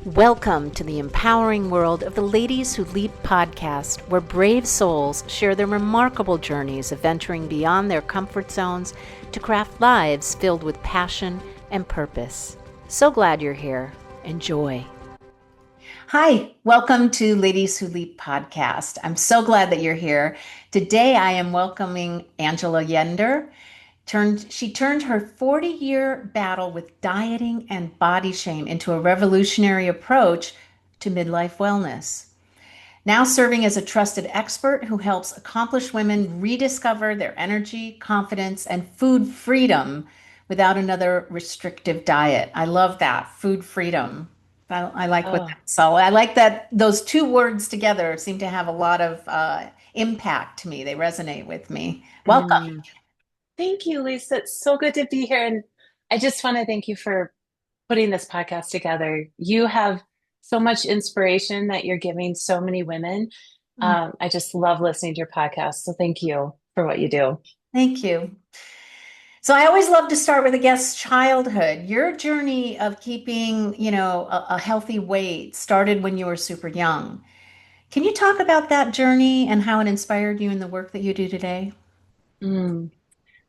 Welcome to the empowering world of the Ladies Who Leap podcast, where brave souls share their remarkable journeys of venturing beyond their comfort zones to craft lives filled with passion and purpose. So glad you're here. Enjoy. Hi, welcome to Ladies Who Leap podcast. I'm so glad that you're here. Today I am welcoming Angela Yender. She turned her 40-year battle with dieting and body shame into a revolutionary approach to midlife wellness. Now serving as a trusted expert who helps accomplished women rediscover their energy, confidence, and food freedom without another restrictive diet. I love that, food freedom. I like what Oh, so I like that those two words together seem to have a lot of impact to me. They resonate with me. Welcome. mm. Thank you, Lisa. It's so good to be here. And I just want to thank you for putting this podcast together. You have so much inspiration that you're giving so many women. I just love listening to your podcast. So thank you for what you do. Thank you. So I always love to start with a guest's childhood. Your journey of keeping, a healthy weight started when you were super young. Can you talk about that journey and how it inspired you in the work that you do today? Mm.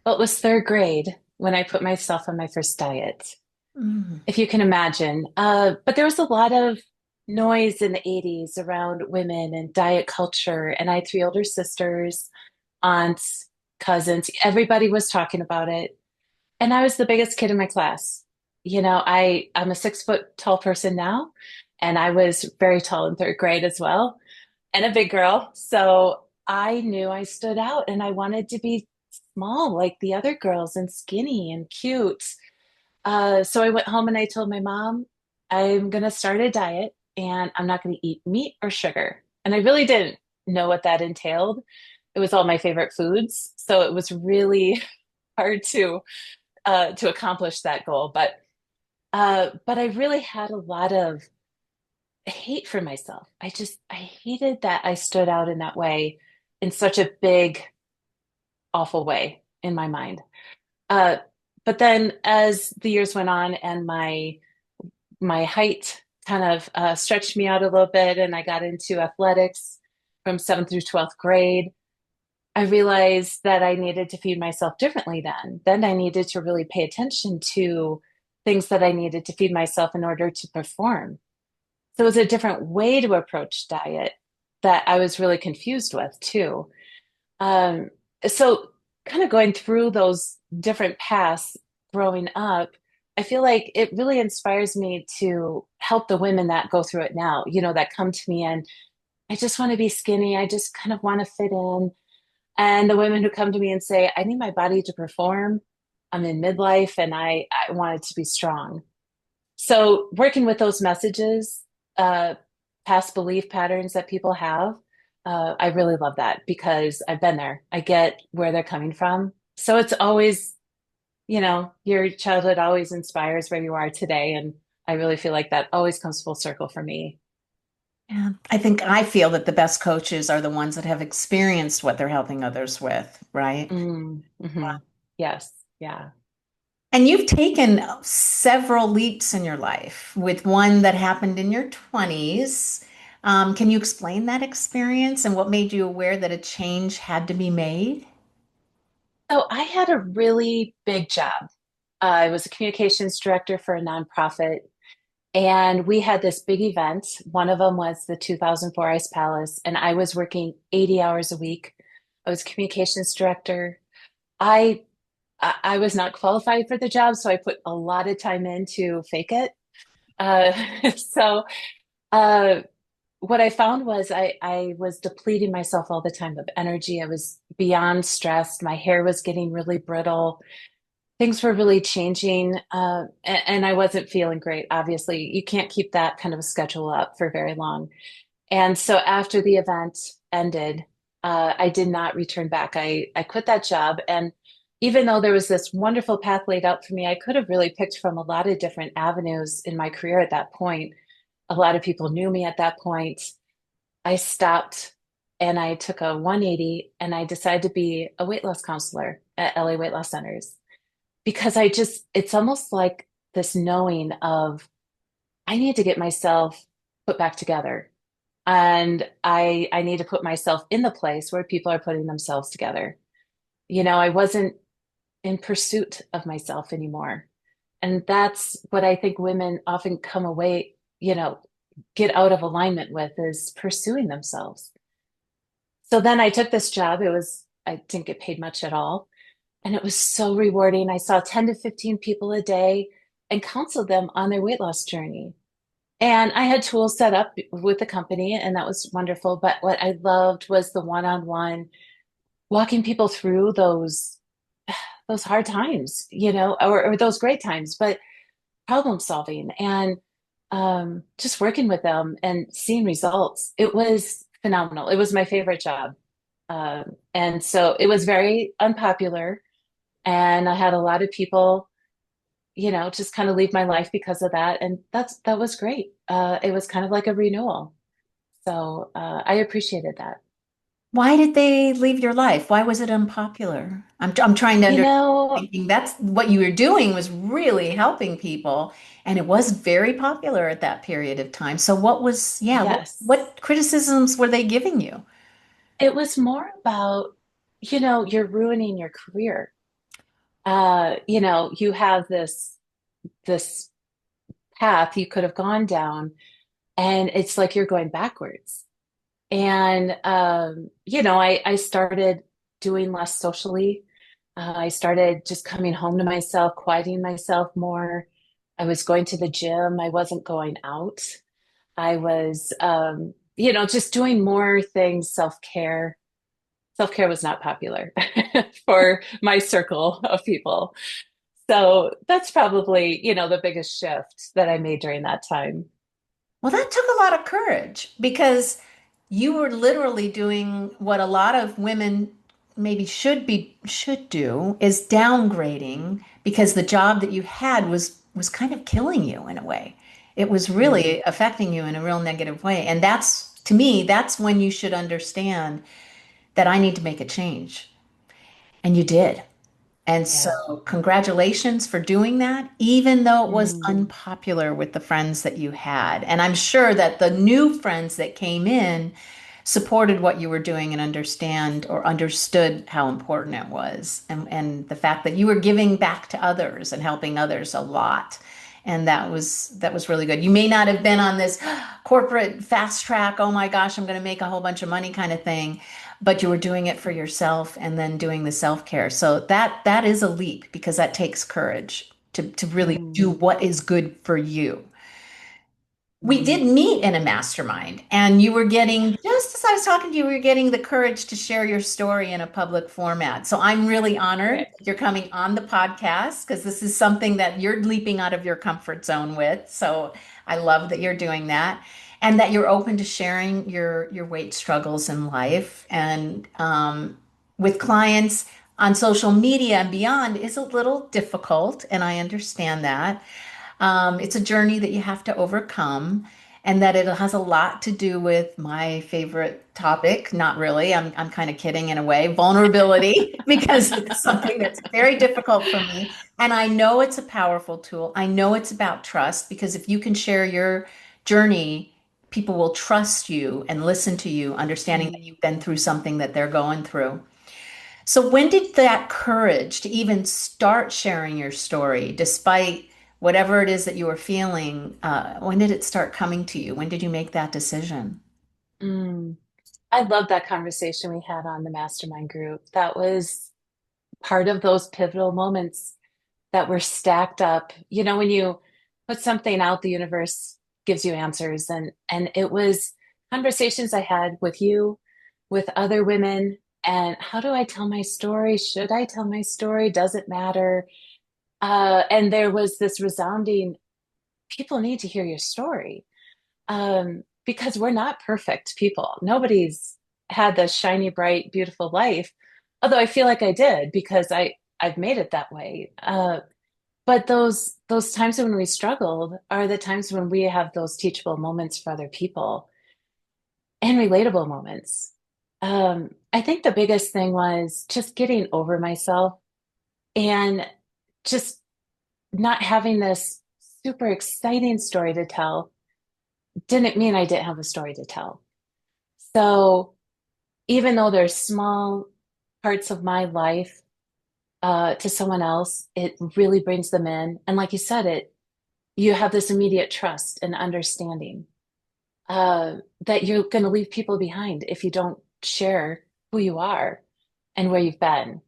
Well, it was third grade when I put myself on my first diet, Mm. if you can imagine. But there was a lot of noise in the 80s around women and diet culture. And I had three older sisters, aunts, cousins. Everybody was talking about it. And I was the biggest kid in my class. I'm a 6 foot tall person now, and I was very tall in third grade as well, and a big girl. So I knew I stood out and I wanted to be small like the other girls and skinny and cute. So I went home and I told my mom, I'm going to start a diet and I'm not going to eat meat or sugar. And I really didn't know what that entailed. It was all my favorite foods. So it was really hard to accomplish that goal. But I really had a lot of hate for myself. I hated that I stood out in that way, in such a big, awful way in my mind. Uh, but then as the years went on and my height kind of stretched me out a little bit, and I got into athletics from seventh through 12th grade. I realized that I needed to feed myself differently then. Then I needed to really pay attention to things that I needed to feed myself in order to perform. So it was a different way to approach diet that I was really confused with too. Um, so kind of going through those different paths growing up, I feel like it really inspires me to help the women that go through it now, that come to me and I just want to be skinny. I just kind of want to fit in. And the women who come to me and say, I need my body to perform. I'm in midlife and I want it to be strong. So, working with those messages, uh, past belief patterns that people have, I really love that because I've been there. I get where they're coming from. So, it's always, your childhood always inspires where you are today. And I really feel like that always comes full circle for me. Yeah, I feel that the best coaches are the ones that have experienced what they're helping others with, right? Hmm. Yes. Yeah. And you've taken several leaps in your life, with one that happened in your 20s. Can you explain that experience and what made you aware that a change had to be made? So I had a really big job. I was a communications director for a nonprofit, and we had this big event. One of them was the 2004 Ice Palace, and I was working 80 hours a week. I was communications director. I I was not qualified for the job, so I put a lot of time in to fake it. Uh, so uh, what I found was I was depleting myself all the time of energy. I was beyond stressed. My hair was getting really brittle. Things were really changing, and I wasn't feeling great. Obviously, you can't keep that kind of a schedule up for very long. And so after the event ended, I did not return back. I quit that job. And even though there was this wonderful path laid out for me, I could have really picked from a lot of different avenues in my career at that point. A lot of people knew me at that point. I stopped and I took a 180 and I decided to be a weight loss counselor at LA Weight Loss Centers because it's almost like this knowing of I need to get myself put back together. And I need to put myself in the place where people are putting themselves together. I wasn't in pursuit of myself anymore. And that's what I think women often come away, get out of alignment with is pursuing themselves. So then I took this job. I didn't get paid much at all. And it was so rewarding. I saw 10 to 15 people a day and counseled them on their weight loss journey. And I had tools set up with the company, and that was wonderful. But what I loved was the one-on-one, walking people through those hard times, or those great times, but problem solving and just working with them and seeing results. It was phenomenal. It was my favorite job. And so it was very unpopular. And I had a lot of people, just kind of leave my life because of that. And that was great. It was kind of like a renewal. So I appreciated that. Why did they leave your life? Why was it unpopular? I'm trying to You understand. know, Thinking that's what you were doing was really helping people, and it was very popular at that period of time. So yeah, yes, what criticisms were they giving you? it was more about, you're ruining your career. You have this path you could have gone down, and it's like you're going backwards. And I started doing less socially. I started just coming home to myself, quieting myself more. I was going to the gym. I wasn't going out. I was, just doing more things, self-care. Self-care was not popular for my circle of people. So that's probably, the biggest shift that I made during that time. Well, that took a lot of courage because you were literally doing what a lot of women maybe should do is downgrading because the job that you had was kind of killing you in a way. It was Mm, really affecting you in a real negative way. And that's to me, that's when you should understand that I need to make a change. And you did. And so, yeah. congratulations for doing that, even though it was Mm, unpopular with the friends that you had. And I'm sure that the new friends that came in supported what you were doing and understood how important it was. And the fact that you were giving back to others and helping others a lot. And that was really good. You may not have been on this corporate fast track, oh my gosh, I'm going to make a whole bunch of money kind of thing, but you were doing it for yourself and then doing the self-care. So that is a leap because that takes courage to really do mm, what is good for you. We mm. did meet in a mastermind, and you were getting, just as I was talking to you, we were getting the courage to share your story in a public format. So I'm really honored Great. that you're coming on the podcast because this is something that you're leaping out of your comfort zone with. So I love that you're doing that and that you're open to sharing your weight struggles in life and with clients on social media and beyond is a little difficult, and I understand that. It's a journey that you have to overcome, and that it has a lot to do with my favorite topic. Not really. I'm kind of kidding in a way, vulnerability, because it's something that's very difficult for me. And I know it's a powerful tool. I know it's about trust because if you can share your journey, people will trust you and listen to you, understanding that Mm, you've been through something that they're going through. So, when did that courage to even start sharing your story, despite whatever it is that you were feeling, when did it start coming to you? When did you make that decision? mm. I love that conversation we had on the mastermind group. That was part of those pivotal moments that were stacked up. When you put something out, the universe gives you answers. And it was conversations I had with you, with other women. And how do I tell my story? Should I tell my story? Does it matter? And there was this resounding, people need to hear your story. Because we're not perfect people. Nobody's had the shiny, bright, beautiful life. Although I feel like I did because I've made it that way. But those times when we struggled are the times when we have those teachable moments for other people and relatable moments. I think the biggest thing was just getting over myself and just not having this super exciting story to tell didn't mean I didn't have a story to tell. So even though there's small parts of my life to someone else, it really brings them in. And like you said, you have this immediate trust and understanding that you're going to leave people behind if you don't share who you are and where you've been.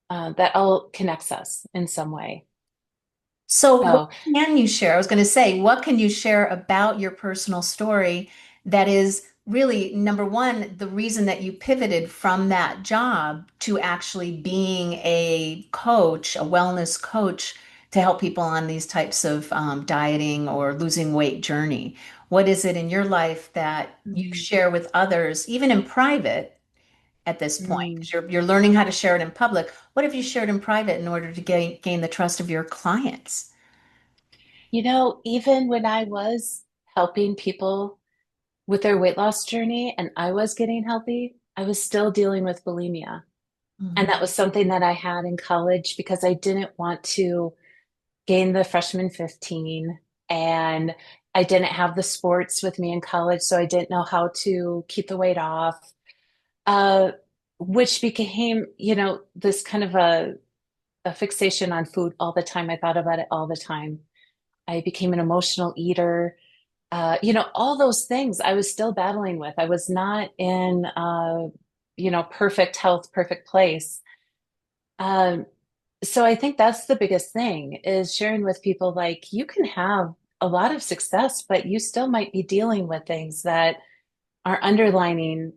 That all connects us in some way. So, what So, can you share? I was going to say, what can you share about your personal story that is really, number one, the reason that you pivoted from that job to actually being a coach, a wellness coach, to help people on these types of dieting or losing weight journey? What is it in your life that you mm, share with others, even in private, at this point? mm. 'Cause you're learning how to share it in public. What have you shared in private in order to gain the trust of your clients? Even when I was helping people with their weight loss journey and I was getting healthy, I was still dealing with bulimia. And that was something that I had in college because I didn't want to gain the freshman 15 and I didn't have the sports with me in college, so I didn't know how to keep the weight off. Uh, which became, this kind of a fixation on food all the time. I thought about it all the time. I became an emotional eater. All those things I was still battling with. I was not in, perfect health, perfect place. Um, so I think that's the biggest thing is sharing with people like you can have a lot of success, but you still might be dealing with things that are underlining,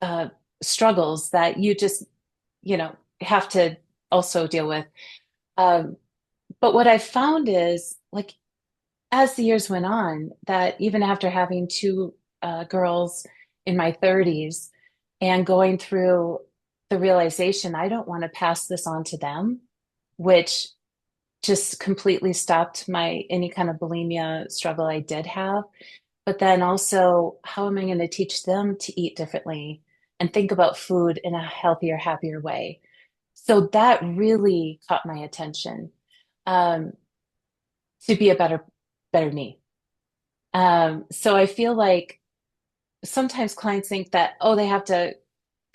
uh, struggles that you just, have to also deal with. Um, but what I found is like as the years went on, that even after having two girls in my 30s and going through the realization, I don't want to pass this on to them, which just completely stopped my any kind of bulimia struggle I did have. But then also, how am I going to teach them to eat differently and think about food in a healthier, happier way? So that really caught my attention um, to be a better me. So I feel like sometimes clients think that, oh, they have to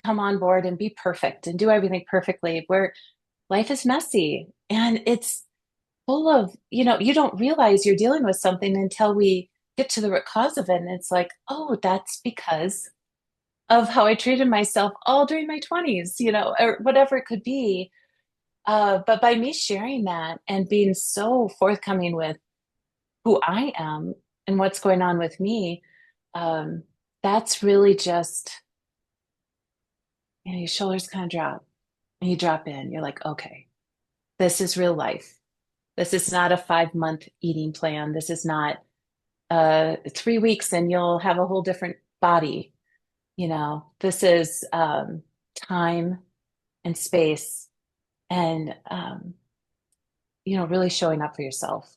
come on board and be perfect and do everything perfectly, where life is messy and it's full of, you don't realize you're dealing with something until we get to the root cause of it. And it's like, oh, that's because of how I treated myself all during my 20s, or whatever it could be. But by me sharing that and being so forthcoming with who I am and what's going on with me, um, that's really just, your shoulders kind of drop and you drop in. You're like, okay, this is real life. This is not a 5 month eating plan. This is not 3 weeks and you'll have a whole different body. This is time and space and, really showing up for yourself.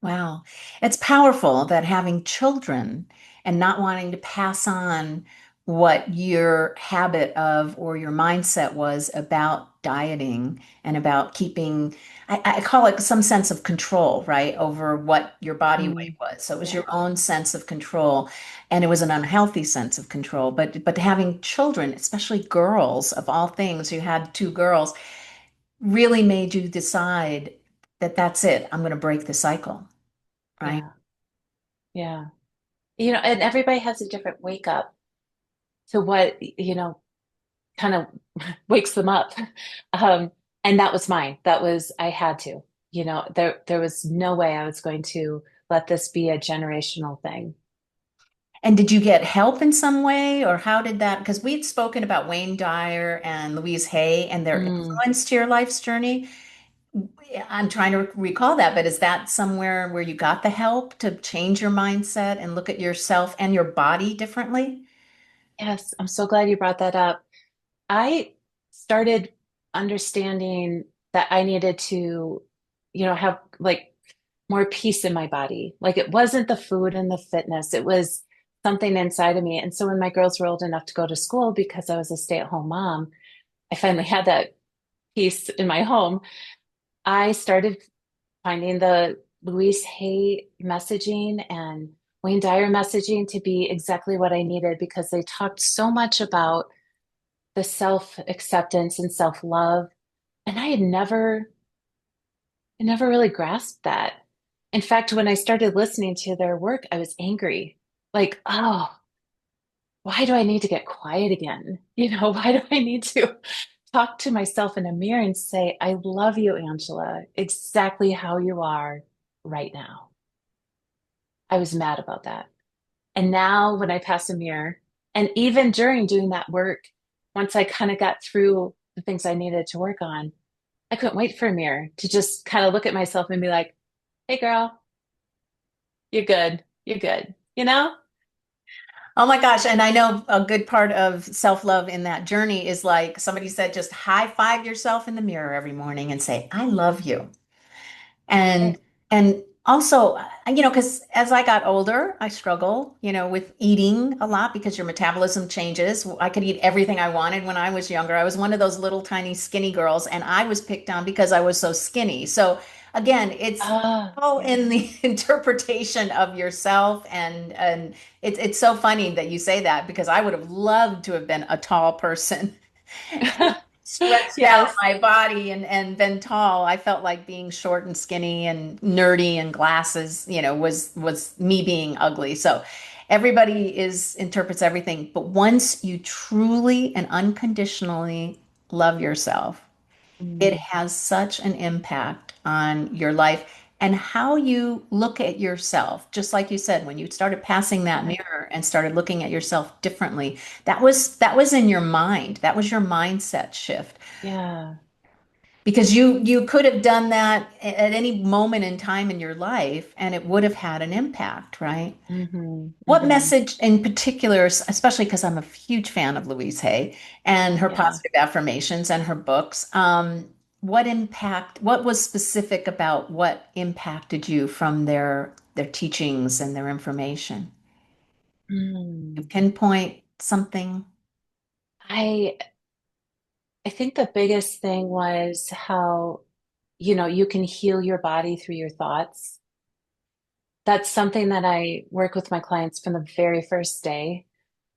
Wow. It's powerful that having children and not wanting to pass on what your habit of or your mindset was about dieting and about keeping, I call it some sense of control, right, over what your body weight Mm, was. So it was yeah, your own sense of control, and it was an unhealthy sense of control. But having children, especially girls, of all things, you had two girls, really made you decide that that's it. I'm going to break the cycle, right? yeah, yeah. And everybody has a different wake up to what, kind of wakes them up. Um, and that was mine. I had to, there was no way I was going to let this be a generational thing. And did you get help in some way, or how did that? Because we'd spoken about Wayne Dyer and Louise Hay and their Mm, influence to your life's journey. I'm trying to recall that, but is that somewhere where you got the help to change your mindset and look at yourself and your body differently? yes, I'm so glad you brought that up. I started understanding that I needed to, have like more peace in my body. Like it wasn't the food and the fitness, it was something inside of me. And so when my girls were old enough to go to school, because I was a stay-at-home mom, I finally had that peace in my home. I started finding the Louise Hay messaging and Wayne Dyer messaging to be exactly what I needed because they talked so much about the self-acceptance and self-love. And I never really grasped that. In fact, when I started listening to their work, I was angry. Like, oh, why do I need to get quiet again? Why do I need to talk to myself in a mirror and say, I love you, Angela, exactly how you are right now? I was mad about that. And now when I pass a mirror, and even during doing that work, once I kind of got through the things I needed to work on, I couldn't wait for a mirror to just kind of look at myself and be like, hey, girl, you're good. You're good. You know? Oh my gosh. And I know a good part of self-love in that journey is like somebody said, just high five yourself in the mirror every morning and say, I love you. And It, and also, because as I got older, I struggle, with eating a lot because your metabolism changes. I could eat everything I wanted when I was younger. I was one of those little tiny skinny girls, and I was picked on because I was so skinny. So again, it's all yeah. in the interpretation of yourself, and it's so funny that you say that because I would have loved to have been a tall person. Stretched out Yes. my body and been tall. I felt like being short and skinny and nerdy and glasses, was me being ugly. So everybody is interprets everything. But once you truly and unconditionally love yourself, it Mm, has such an impact on your life and how you look at yourself. Just like you said, when you started passing that yeah. mirror and started looking at yourself differently, that was in your mind. That was your mindset shift. Yeah. Because you could have done that at any moment in time in your life and it would have had an impact, right? What Hmm. message in particular, especially because I'm a huge fan of Louise Hay and her Yeah. positive affirmations and her books, what was specific about what impacted you from their teachings and their information? You Mm. pinpoint something? I I think the biggest thing was how, you can heal your body through your thoughts. That's something that I work with my clients from the very first day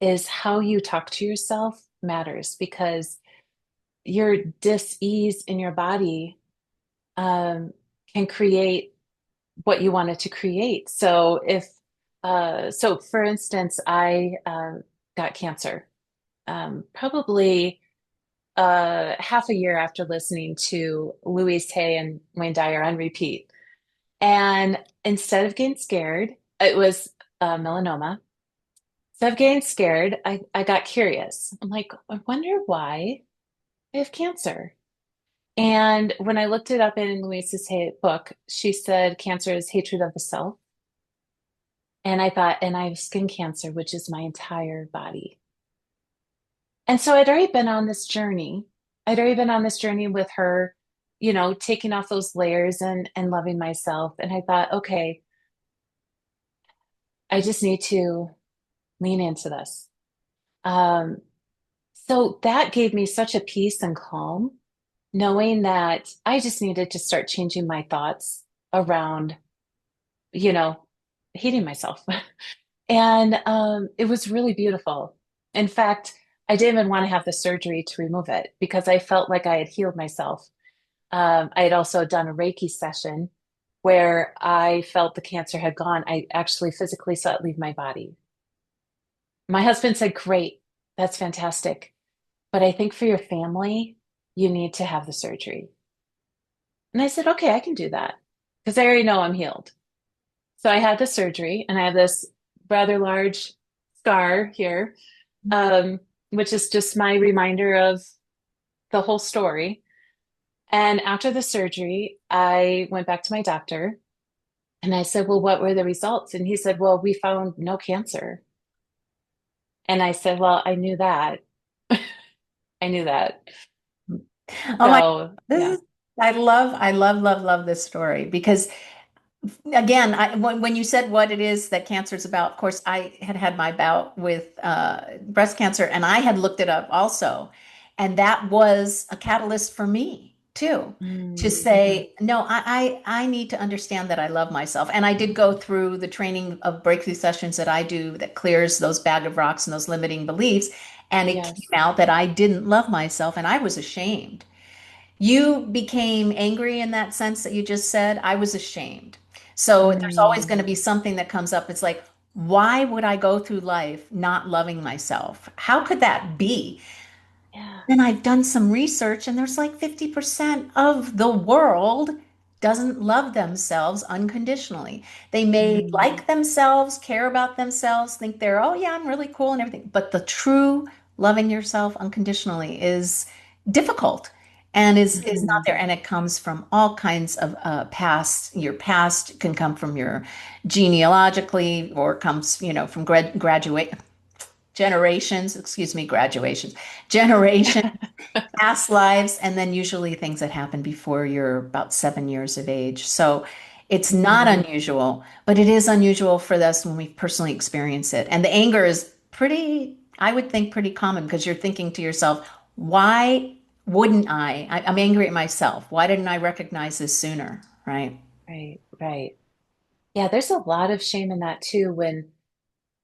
is how you talk to yourself matters because your dis-ease in your body um, can create what you wanted to create. So for instance, I got cancer probably half a year after listening to Louise Hay and Wayne Dyer on repeat. And instead of getting scared, it was melanoma. Instead of getting scared, I got curious. I'm like, I wonder why I have cancer. And when I looked it up in Louise's book, she said cancer is hatred of the self. And I thought, and I have skin cancer, which is my entire body. And so I'd already been on this journey. I'd already been on this journey with her, taking off those layers and loving myself. And I thought, okay, I just need to lean into this. Um, so that gave me such a peace and calm, knowing that I just needed to start changing my thoughts around, you know, hating myself. And it was really beautiful. In fact, I didn't even want to have the surgery to remove it because I felt like I had healed myself. I had also done a Reiki session where I felt the cancer had gone. I actually physically saw it leave my body. My husband said, great, that's fantastic. But I think for your family, you need to have the surgery. And I said, okay, I can do that because I already know I'm healed. So I had the surgery and I have this rather large scar here, which is just my reminder of the whole story. And after the surgery, I went back to my doctor and I said, well, what were the results? And he said, well, we found no cancer. And I said, well, I knew that. I knew that. Oh my, So, this yeah. is, I love, love this story because again, when you said what it is that cancer is about, of course, I had had my bout with breast cancer and I had looked it up also. And that was a catalyst for me. too, to Mm-hmm. say, no, I need to understand that I love myself. And I did go through the training of breakthrough sessions that I do that clears those bag of rocks and those limiting beliefs. And it came Yes. out that I didn't love myself and I was ashamed. You became angry in that sense that you just said. I was ashamed. So there's always going Mm, to be something that comes up. It's like, why would I go through life not loving myself? How could that be? yeah. Then I've done some research, and there's like 50% of the world doesn't love themselves unconditionally. They may Mm, like themselves, care about themselves, think they're, oh, yeah, I'm really cool and everything. But the true loving yourself unconditionally is difficult and is not mhm. there. And it comes from all kinds of past. Your past can come from your genealogically or comes, from graduate generations, excuse me, graduations, generation, past lives, and then usually things that happen before you're about 7 years of age. So it's not Mhm. unusual, but it is unusual for us when we personally experience it. And the anger is pretty, I would think, pretty common because you're thinking to yourself, why wouldn't I'm angry at myself. Why didn't I recognize this sooner? Right. Right, right. Yeah, there's a lot of shame in that too, when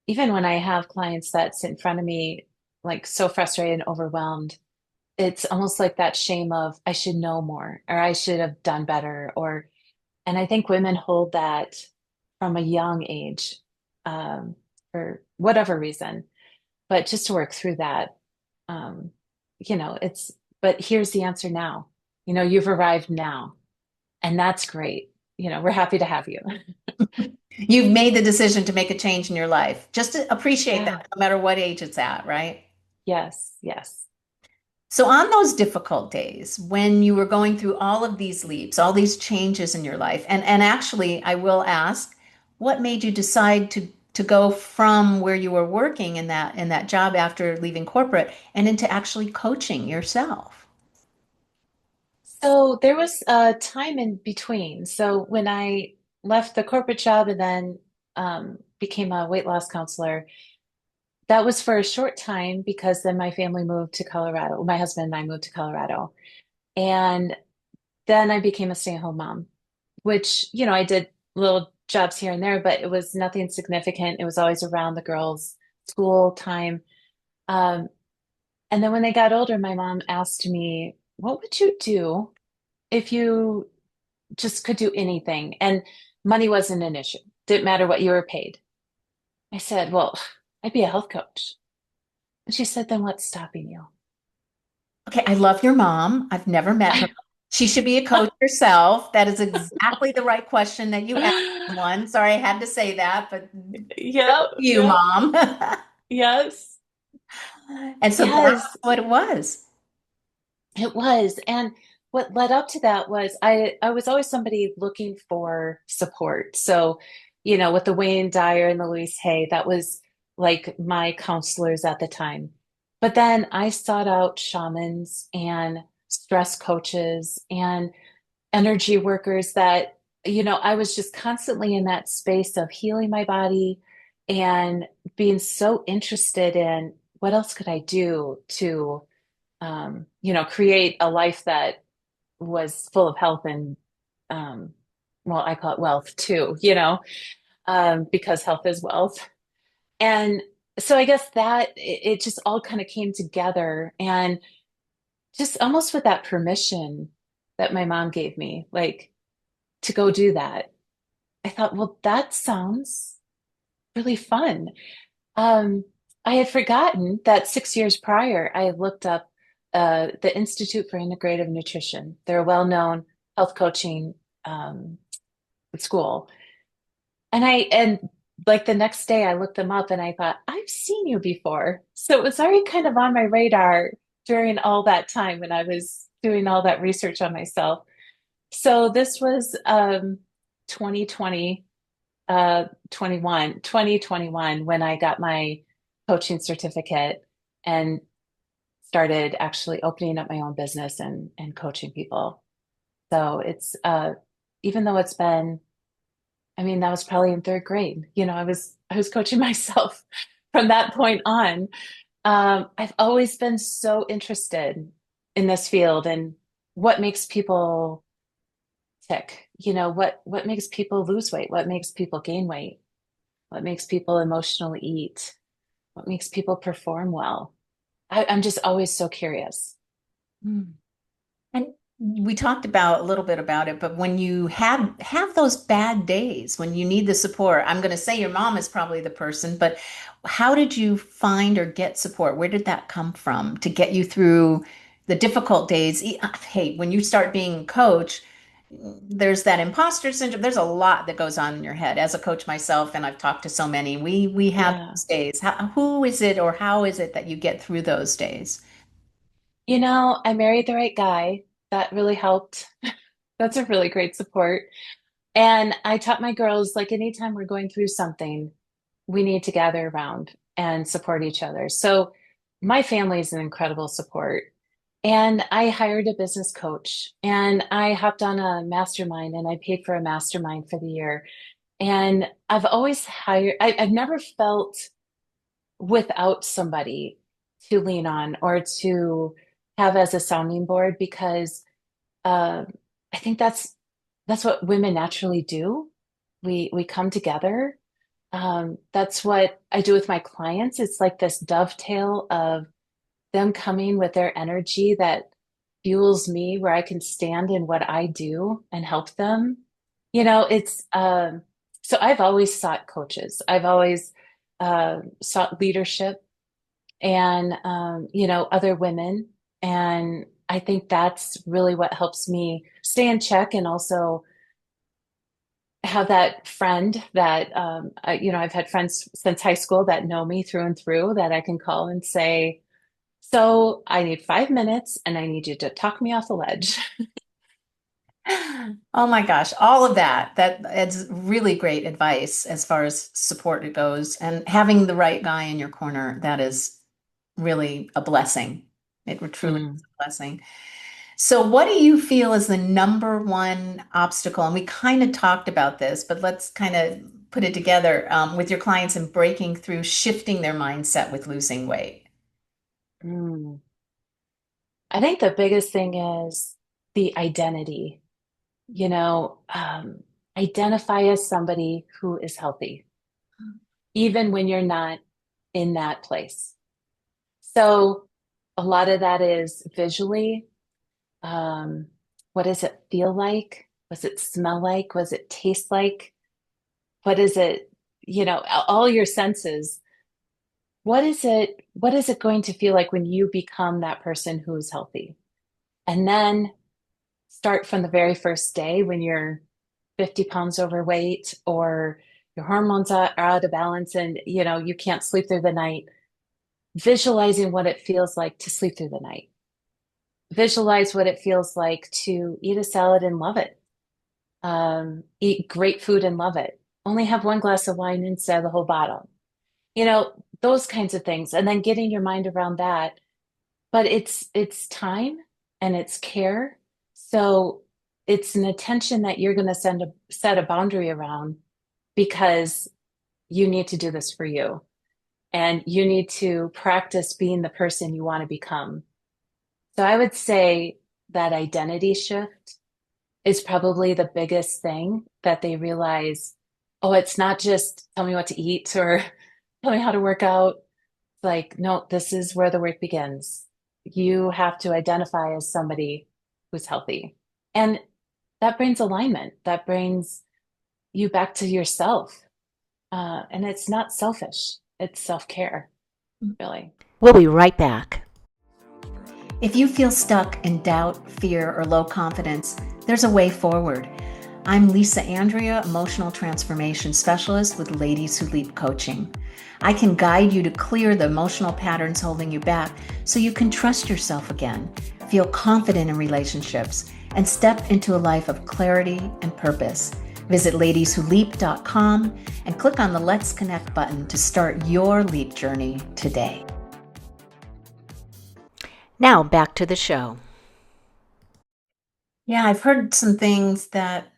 even when I have clients that sit in front of me, like so frustrated and overwhelmed, it's almost like that shame of I should know more or I should have done better. And I think women hold that from a young age, um, for whatever reason. But just to work through that, um, but here's the answer now. You've arrived now, and that's great. We're happy to have you. You've made the decision to make a change in your life. Just to appreciate Yeah. that, no matter what age it's at, right? Yes, yes. So, on those difficult days when you were going through all of these leaps, all these changes in your life, and actually, I will ask, what made you decide to go from where you were working in that job after leaving corporate and into actually coaching yourself? So there was a time in between. So when I left the corporate job and then became a weight loss counselor, that was for a short time because then my family moved to Colorado. My husband and I moved to Colorado. And then I became a stay-at-home mom, which, I did little jobs here and there, but it was nothing significant. It was always around the girls' school time. Um, and then when they got older, my mom asked me, what would you do if you just could do anything and money wasn't an issue? Didn't matter what you were paid. I said, well, I'd be a health coach. And she said, then what's stopping you? Okay, I love your mom. I've never met her. She should be a coach herself. That is exactly the right question that you asked someone. Sorry, I had to say that, but Yep, you, yep, mom. yes, And so that's yes. what it was. It was. And what led up to that was I was always somebody looking for support. So, with the Wayne Dyer and the Louise Hay, that was like my counselors at the time. But then I sought out shamans and stress coaches and energy workers that, I was just constantly in that space of healing my body and being so interested in what else could I do to create a life that was full of health and, um, well, I call it wealth too, because health is wealth. And so I guess that it just all kind of came together and just almost with that permission that my mom gave me, like to go do that. I thought, well, that sounds really fun. Um, I had forgotten that 6 years prior, I had looked up the Institute for Integrative Nutrition. They're a well-known health coaching um, school. And like the next day, I looked them up and I thought, I've seen you before. So it was already kind of on my radar during all that time when I was doing all that research on myself. So this was 2020 2021 when I got my coaching certificate and started actually opening up my own business and coaching people. So it's even though it's been, I mean, that was probably in third grade. I was coaching myself from that point on. I've always been so interested in this field and what makes people tick? What makes people lose weight? What makes people gain weight? What makes people emotionally eat? What makes people perform well? I'm just always so curious. Mm. And we talked about a little bit about it, but when you have those bad days, when you need the support, I'm going to say your mom is probably the person, but how did you find or get support? Where did that come from to get you through the difficult days? Hey, when you start being a coach, there's that imposter syndrome. There's a lot that goes on in your head. As a coach myself, and I've talked to so many, we have Yeah. those days. Who is it or how is it that you get through those days? I married the right guy. That really helped. That's a really great support. And I taught my girls, like, anytime we're going through something, we need to gather around and support each other. So my family is an incredible support. And I hired a business coach and I hopped on a mastermind and I paid for a mastermind for the year. And I've never felt without somebody to lean on or to have as a sounding board because uh, I think that's what women naturally do. We come together. That's what I do with my clients. It's like this dovetail of them coming with their energy that fuels me where I can stand in what I do and help them. It's so I've always sought coaches. I've always sought leadership and other women. And I think that's really what helps me stay in check and also have that friend that I've had friends since high school that know me through and through that I can call and say, so I need 5 minutes and I need you to talk me off the ledge. Oh my gosh, all of that. That's really great advice as far as support it goes. And having the right guy in your corner, that is really a blessing. It truly is Mm. a blessing. So, what do you feel is the number one obstacle? And we kind of talked about this, but let's kind of put it together with your clients and breaking through, shifting their mindset with losing weight. Mm. I think the biggest thing is the identity, you know, um, identify as somebody who is healthy, even when you're not in that place. So a lot of that is visually. Um, what does it feel like? Was it smell like? Was it taste like? What is it? All your senses. What is it going to feel like when you become that person who is healthy? And then start from the very first day when you're 50 pounds overweight or your hormones are out of balance and you can't sleep through the night. Visualizing what it feels like to sleep through the night. Visualize what it feels like to eat a salad and love it. Eat great food and love it. Only have one glass of wine instead of the whole bottle. Those kinds of things. And then getting your mind around that. But it's time and it's care. So it's an attention that you're going to set a boundary around because you need to do this for you. And you need to practice being the person you want to become. So I would say that identity shift is probably the biggest thing that they realize, oh, it's not just tell me what to eat or tell me how to work out. It's like, no, this is where the work begins. You have to identify as somebody who's healthy. And that brings alignment. That brings you back to yourself. And it's not selfish. It's self-care, really. We'll be right back. If you feel stuck in doubt, fear, or low confidence, there's a way forward. I'm Lisa Andria, Emotional Transformation Specialist with Ladies Who Leap Coaching. I can guide you to clear the emotional patterns holding you back so you can trust yourself again, feel confident in relationships, and step into a life of clarity and purpose. Visit ladieswholeap.com and click on the Let's Connect button to start your leap journey today. Now back to the show. Yeah, I've heard some things that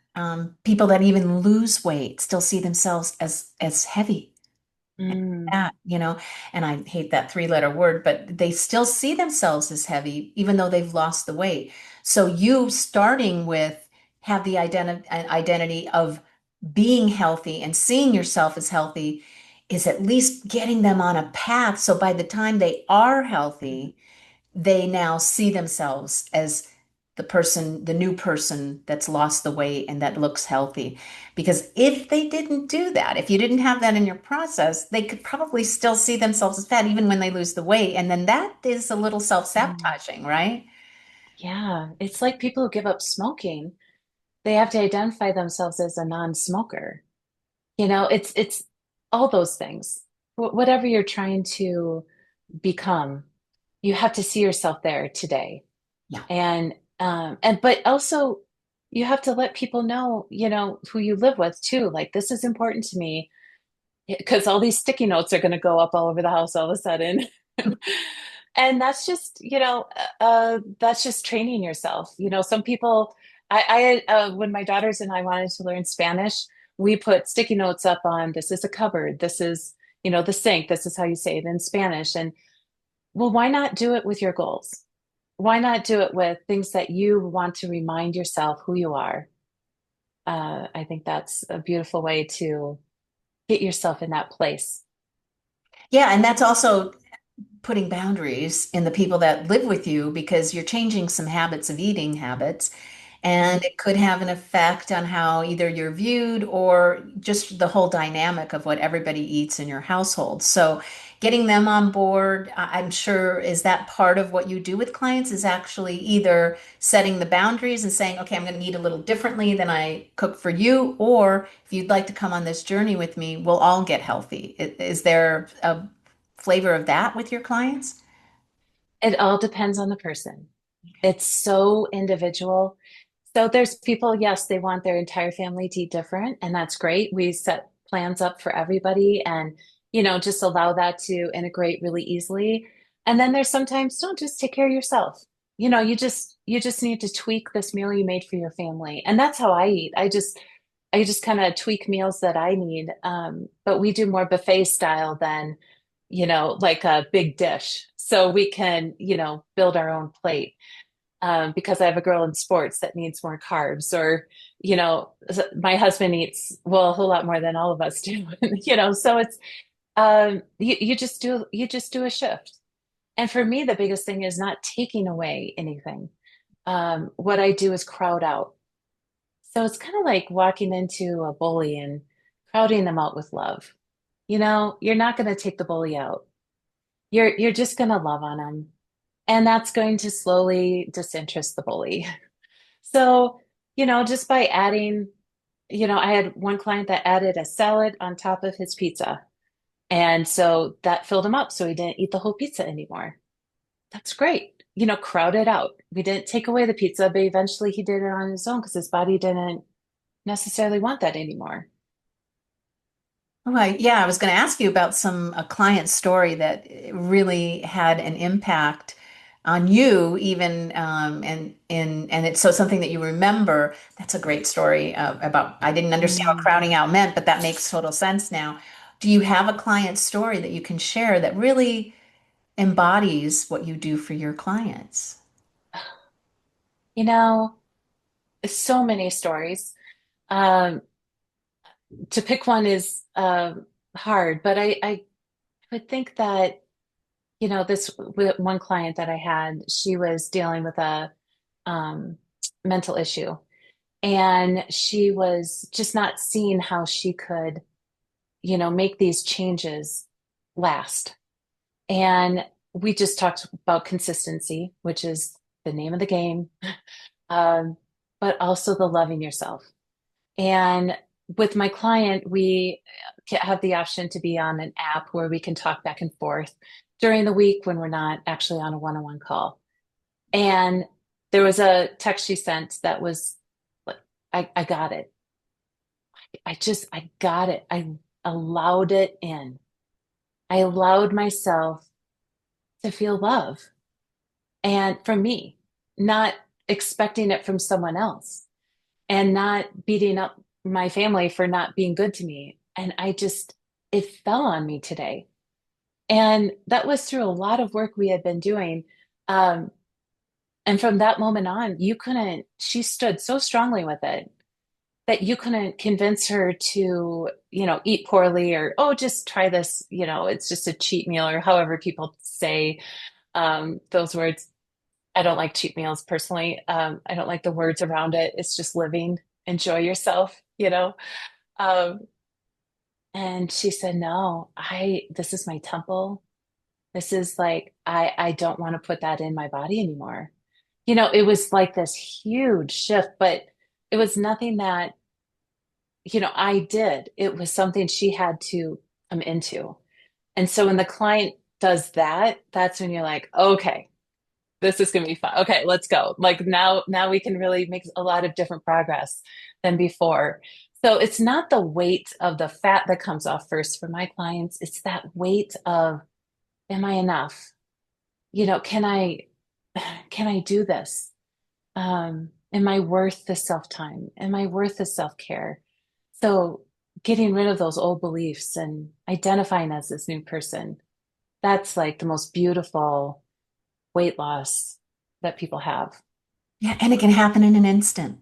people that even lose weight still see themselves as heavy. Mm, That, and I hate that three-letter word, but they still see themselves as heavy, even though they've lost the weight. So you starting with have the identity of being healthy and seeing yourself as healthy is at least getting them on a path. So by the time they are healthy, they now see themselves as the new person that's lost the weight and that looks healthy. Because if they didn't do that, if you didn't have that in your process, they could probably still see themselves as fat even when they lose the weight. And then that is a little mm. self-sabotaging, right? Yeah, it's like people who give up smoking, they have to identify themselves as a non-smoker. It's all those things. Whatever you're trying to become, you have to see yourself there today. Yeah. And but also you have to let people know, who you live with too. Like this is important to me because all these sticky notes are going to go up all over the house all of a sudden. And that's just, that's just training yourself. Some people, when my daughters and I wanted to learn Spanish, we put sticky notes up on this is a cupboard, this is, the sink, this is how you say it in Spanish. And well, why not do it with your goals? Why not do it with things that you want to remind yourself who you are? I think that's a beautiful way to get yourself in that place. Yeah, and that's also putting boundaries in the people that live with you because you're changing some habits of eating habits. And Mhm. it could have an effect on how either you're viewed or just the whole dynamic of what everybody eats in your household. So getting them on board, I'm sure, is that part of what you do with clients is actually either setting the boundaries and saying, okay, I'm going to eat a little differently than I cook for you, or if you'd like to come on this journey with me, we'll all get healthy. Is there a flavor of that with your clients? It all depends on the person. It's so individual. So there's people, yes, they want their entire family to eat different, and that's great. We set plans up for everybody and, just allow that to integrate really easily. And then there's sometimes, don't just take care of yourself. You just need to tweak this meal you made for your family. And that's how I eat. I just kind of tweak meals that I need. But we do more buffet style than, like a big dish. So we can, build our own plate because I have a girl in sports that needs more carbs, or, my husband eats, well, a whole lot more than all of us do, so it's, you just do a shift. And for me, the biggest thing is not taking away anything. What I do is crowd out. So it's kind of like walking into a bully and crowding them out with love. You're not going to take the bully out. You're just going to love on them. And that's going to slowly disinterest the bully. So, just by adding, I had one client that added a salad on top of his pizza. And so that filled him up. So he didn't eat the whole pizza anymore. That's great. Crowd it out. We didn't take away the pizza, but eventually he did it on his own because his body didn't necessarily want that anymore. Oh, yeah, I was going to ask you about a client story that really had an impact on you, even and it's so something that you remember. That's a great story about. I didn't understand what Mm. crowding out meant, but that makes total sense now. Do you have a client story that you can share that really embodies what you do for your clients? You know, so many stories. Um, to pick one is hard, but I would think that, this one client that I had, she was dealing with a um, mental issue, and she was just not seeing how she could, make these changes last. And we just talked about consistency, which is the name of the game, um, but also the loving yourself. And with my client, we have the option to be on an app where we can talk back and forth during the week when we're not actually on a one-on-one call. And there was a text she sent that was like, I got it. I got it. I allowed it in. I allowed myself to feel love and from me, not expecting it from someone else and not beating up my family for not being good to me. And it fell on me today. And that was through a lot of work we had been doing. Um, and from that moment on, she stood so strongly with it that you couldn't convince her to, eat poorly or, oh, just try this, it's just a cheat meal or however people say those words. I don't like cheat meals personally. I don't like the words around it. It's just living, enjoy yourself. Um, and she said, no, this is my temple. This is like, I don't want to put that in my body anymore. It was like this huge shift, but it was nothing that, I did. It was something she had to come into. And so when the client does that, that's when you're like, okay, this is going to be fun. Okay, let's go. Like now we can really make a lot of different progress than before. So it's not the weight of the fat that comes off first for my clients. It's that weight of, am I enough? Can I do this? Am I worth the self-time? Am I worth the self-care? So getting rid of those old beliefs and identifying as this new person, that's like the most beautiful weight loss that people have. Yeah, and it can happen in an instant.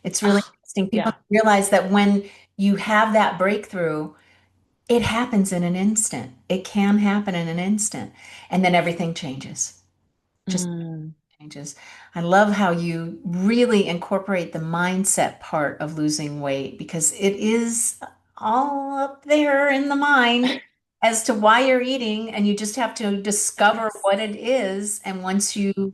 It's really Oh, interesting. People yeah. don't realize that when you have that breakthrough, it happens in an instant. It can happen in an instant, and then everything changes. Just Mm, changes. I love how you really incorporate the mindset part of losing weight because it is all up there in the mind as to why you're eating, and you just have to discover yes. what it is. And once you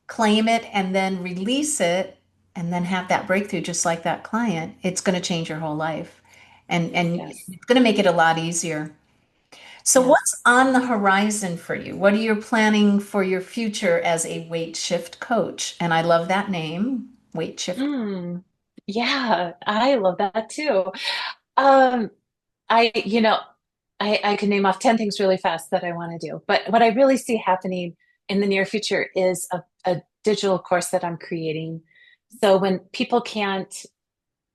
claim it and then release it and then have that breakthrough, just like that client, it's going to change your whole life. And Yes. it's going to make it a lot easier. So Yes. what's on the horizon for you? What are you planning for your future as a weight shift coach? And I love that name, weight shift. Mm, yeah, I love that too. Um, I, you know, I can name off 10 things really fast that I want to do. But what I really see happening in the near future is a digital course that I'm creating. So when people can't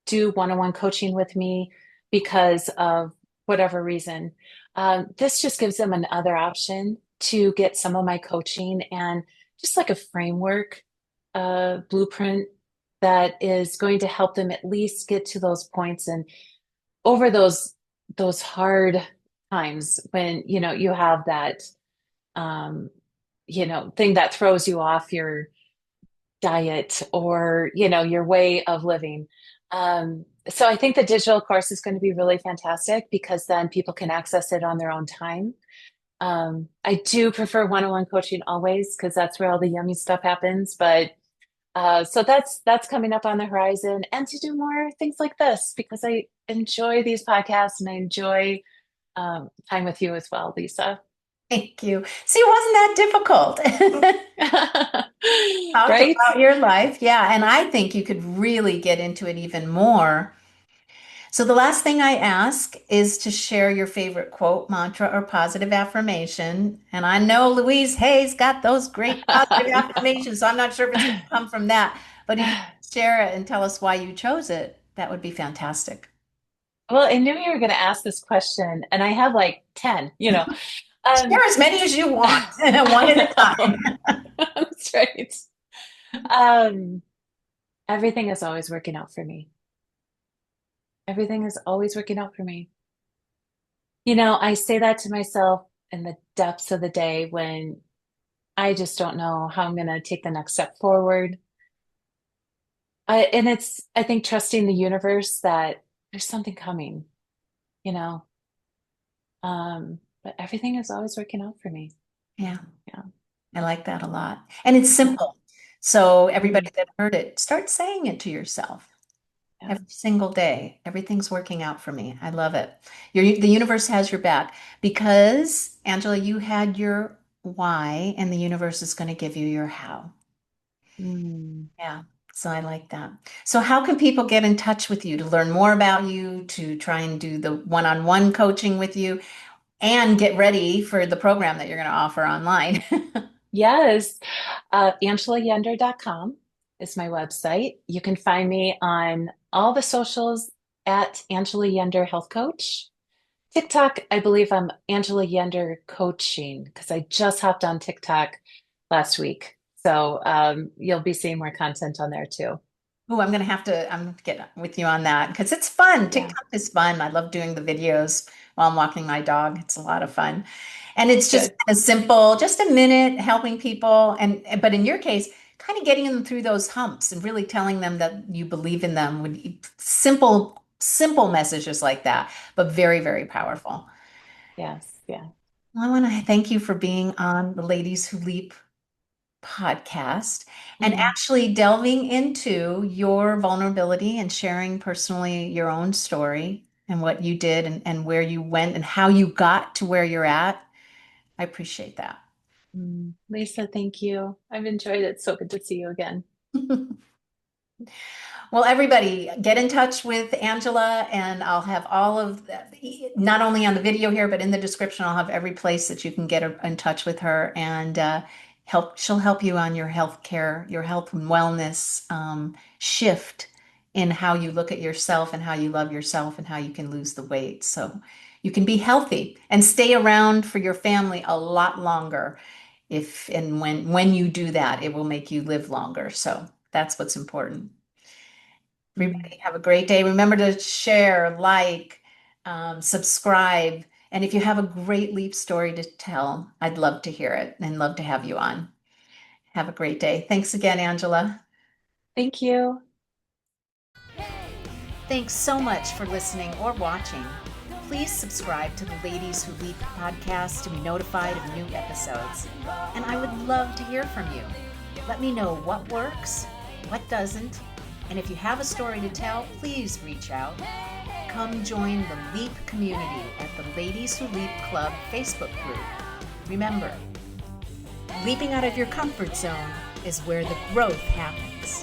do one-on-one coaching with me because of whatever reason, this just gives them another option to get some of my coaching and just like a framework, blueprint that is going to help them at least get to those points and over those hard times when you have that thing that throws you off your diet or your way of living. So I think the digital course is going to be really fantastic because then people can access it on their own time. I do prefer one-on-one coaching always because that's where all the yummy stuff happens, but so that's coming up on the horizon, and to do more things like this because I enjoy these podcasts and I enjoy time with you as well, Lisa. Thank you. See, it wasn't that difficult. Talked Right? about your life. Yeah, and I think you could really get into it even more. So the last thing I ask is to share your favorite quote, mantra, or positive affirmation. And I know Louise Hay's got those great positive affirmations, so I'm not sure if it's going to come from that. But if you could share it and tell us why you chose it, that would be fantastic. Well, I knew you were going to ask this question, and I have like 10. Um, Share as many as you want, one at I a know. time. That's right. Um, Everything is always working out for me. Everything is always working out for me. I say that to myself in the depths of the day when I just don't know how I'm going to take the next step forward. And I think, trusting the universe that there's something coming, you know. But everything is always working out for me. Yeah, Yeah. I like that a lot. And it's Yeah. simple. So everybody Mm, that heard it, start saying it to yourself. yeah. Every single day, everything's working out for me. I love it. The universe has your back because, Angela, you had your why, and the universe is going to give you your how. Mm. Yeah. So I like that. So, how can people get in touch with you to learn more about you, to try and do the one-on-one coaching with you, and get ready for the program that you're going to offer online? Yes. AngelaYender.com is my website. You can find me on all the socials at Angela Yender Health Coach. TikTok, I believe I'm Angela Yender coaching because I just hopped on TikTok last week. So you'll be seeing more content on there too. Oh, I'm gonna get with you on that because it's fun. Yeah, TikTok is fun. I love doing the videos while I'm walking my dog. It's a lot of fun. And it's just good. a simple, just a minute helping people. But in your case, kind of getting them through those humps and really telling them that you believe in them with simple messages like that, but very, very powerful. Yes, yeah. Well, I want to thank you for being on the Ladies Who Leap podcast and Mm, actually delving into your vulnerability and sharing personally your own story and what you did and where you went and how you got to where you're at. I appreciate that. Lisa, thank you. I've enjoyed it. So good to see you again. Well, everybody, get in touch with Angela, and I'll have all of that, not only on the video here, but in the description. I'll have every place that you can get in touch with her and help. She'll help you on your health care, your health and wellness shift in how you look at yourself and how you love yourself and how you can lose the weight. So you can be healthy and stay around for your family a lot longer. If and when you do that, it will make you live longer. So that's what's important. Mm. Everybody have a great day. Remember to share, like, subscribe. And if you have a great leap story to tell, I'd love to hear it and love to have you on. Have a great day. Thanks again, Angela. Thank you. Thanks so much for listening or watching. Please subscribe to the Ladies Who Leap podcast to be notified of new episodes. And I would love to hear from you. Let me know what works, what doesn't, and if you have a story to tell, please reach out. Come join the Leap community at the Ladies Who Leap Club Facebook group. Remember, leaping out of your comfort zone is where the growth happens.